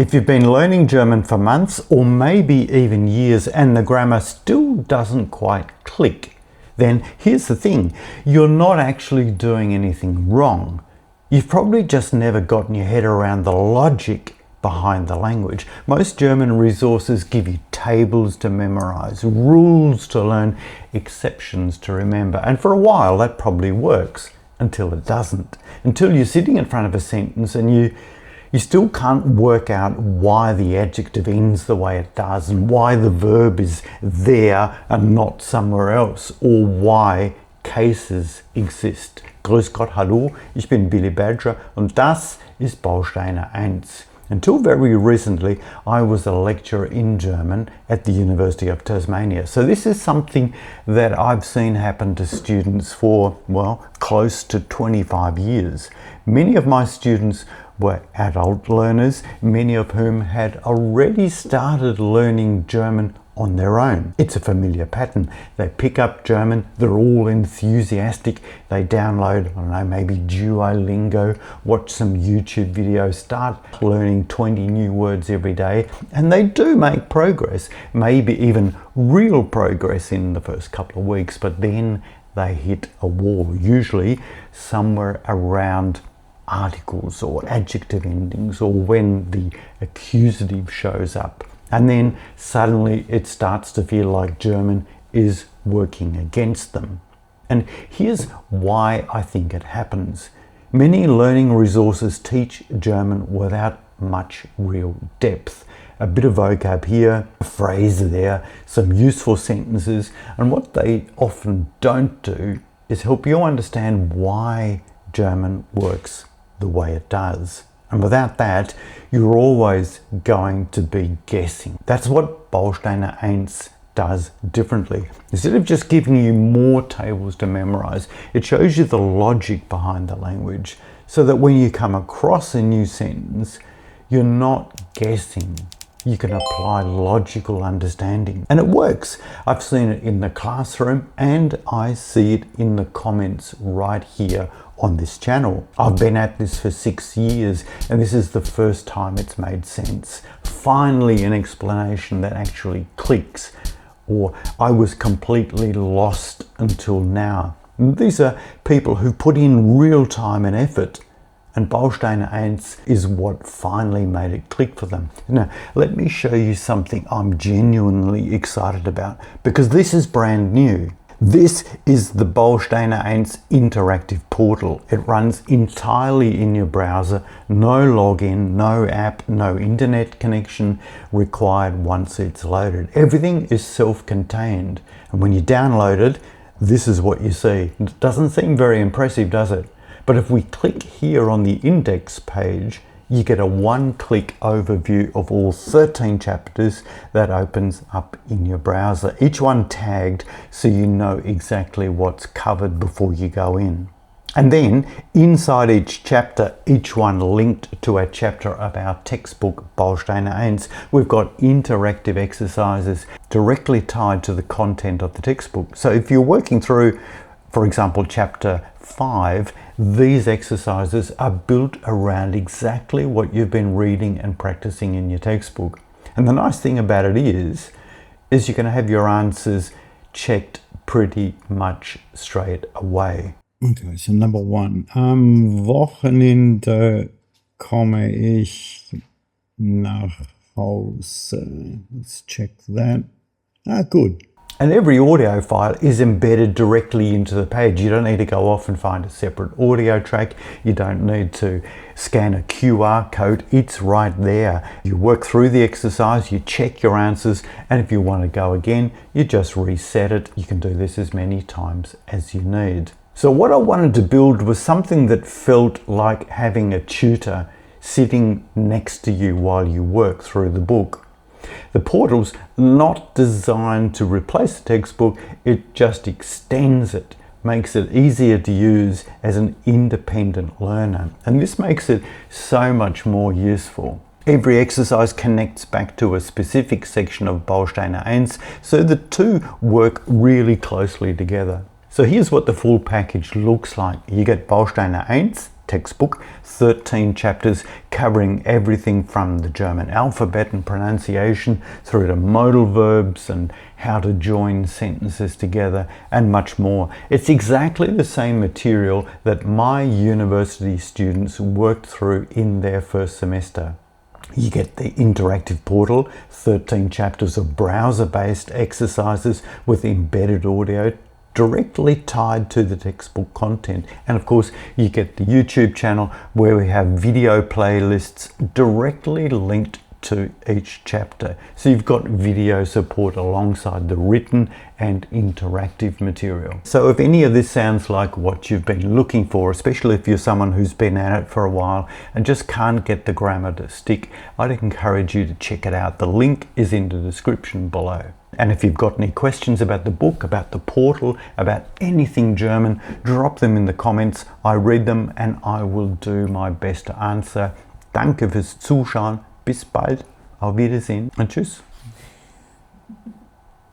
If you've been learning German for months or maybe even years and the grammar still doesn't quite click, then here's the thing, you're not actually doing anything wrong. You've probably just never gotten your head around the logic behind the language. Most German resources give you tables to memorize, rules to learn, exceptions to remember, and for a while that probably works until it doesn't. Until you're sitting in front of a sentence and you still can't work out why the adjective ends the way it does and why the verb is there and not somewhere else, or why cases exist. Grüß Gott, hallo, ich bin Billy Badger und das ist Bausteine 1. Until very recently, I was a lecturer in German at the University of Tasmania. So this is something that I've seen happen to students for, well, close to 25 years. Many of my students were adult learners, many of whom had already started learning German on their own. It's a familiar pattern. They pick up German, they're all enthusiastic, they download, I don't know, maybe Duolingo, watch some YouTube videos, start learning 20 new words every day, and they do make progress, maybe even real progress in the first couple of weeks, but then they hit a wall, usually somewhere around articles or adjective endings, or when the accusative shows up. And then suddenly it starts to feel like German is working against them. And here's why I think it happens. Many learning resources teach German without much real depth. A bit of vocab here, a phrase there, some useful sentences, and what they often don't do is help you understand why German works the way it does. And without that, you're always going to be guessing. That's what Bausteine 1 does differently. Instead of just giving you more tables to memorize, it shows you the logic behind the language so that when you come across a new sentence, you're not guessing. You can apply logical understanding. And it works. I've seen it in the classroom and I see it in the comments right here on this channel. I've been at this for 6 years and this is the first time it's made sense. Finally, an explanation that actually clicks, or I was completely lost until now. And these are people who put in real time and effort, and Bausteine 1 is what finally made it click for them. Now, let me show you something I'm genuinely excited about, because this is brand new. This is the Bausteine 1 interactive portal. It runs entirely in your browser, no login, no app, no internet connection required once it's loaded. Everything is self-contained. And when you download it, this is what you see. It doesn't seem very impressive, does it? But if we click here on the index page, you get a one-click overview of all 13 chapters that opens up in your browser, each one tagged so you know exactly what's covered before you go in. And then inside each chapter, each one linked to a chapter of our textbook Bausteine 1, we've got interactive exercises directly tied to the content of the textbook. So if you're working through, for example, chapter 5, these exercises are built around exactly what you've been reading and practicing in your textbook. And the nice thing about it is you're going to have your answers checked pretty much straight away. Okay, so number 1. Am Wochenende komme ich nach Hause. Let's check that. Good. And every audio file is embedded directly into the page. You don't need to go off and find a separate audio track. You don't need to scan a QR code. It's right there. You work through the exercise, you check your answers, and if you want to go again, you just reset it. You can do this as many times as you need. So what I wanted to build was something that felt like having a tutor sitting next to you while you work through the book. The portal's not designed to replace the textbook, it just extends it, makes it easier to use as an independent learner. And this makes it so much more useful. Every exercise connects back to a specific section of Bausteine 1, so the two work really closely together. So here's what the full package looks like. You get Bausteine 1, textbook, 13 chapters covering everything from the German alphabet and pronunciation through to modal verbs and how to join sentences together and much more. It's exactly the same material that my university students worked through in their first semester. You get the interactive portal, 13 chapters of browser-based exercises with embedded audio directly tied to the textbook content. And of course, you get the YouTube channel where we have video playlists directly linked to each chapter. So you've got video support alongside the written and interactive material. So if any of this sounds like what you've been looking for, especially if you're someone who's been at it for a while and just can't get the grammar to stick, I'd encourage you to check it out. The link is in the description below. And if you've got any questions about the book, about the portal, about anything German, drop them in the comments. I read them and I will do my best to answer. Danke fürs Zuschauen. Bis bald, auf Wiedersehen und tschüss.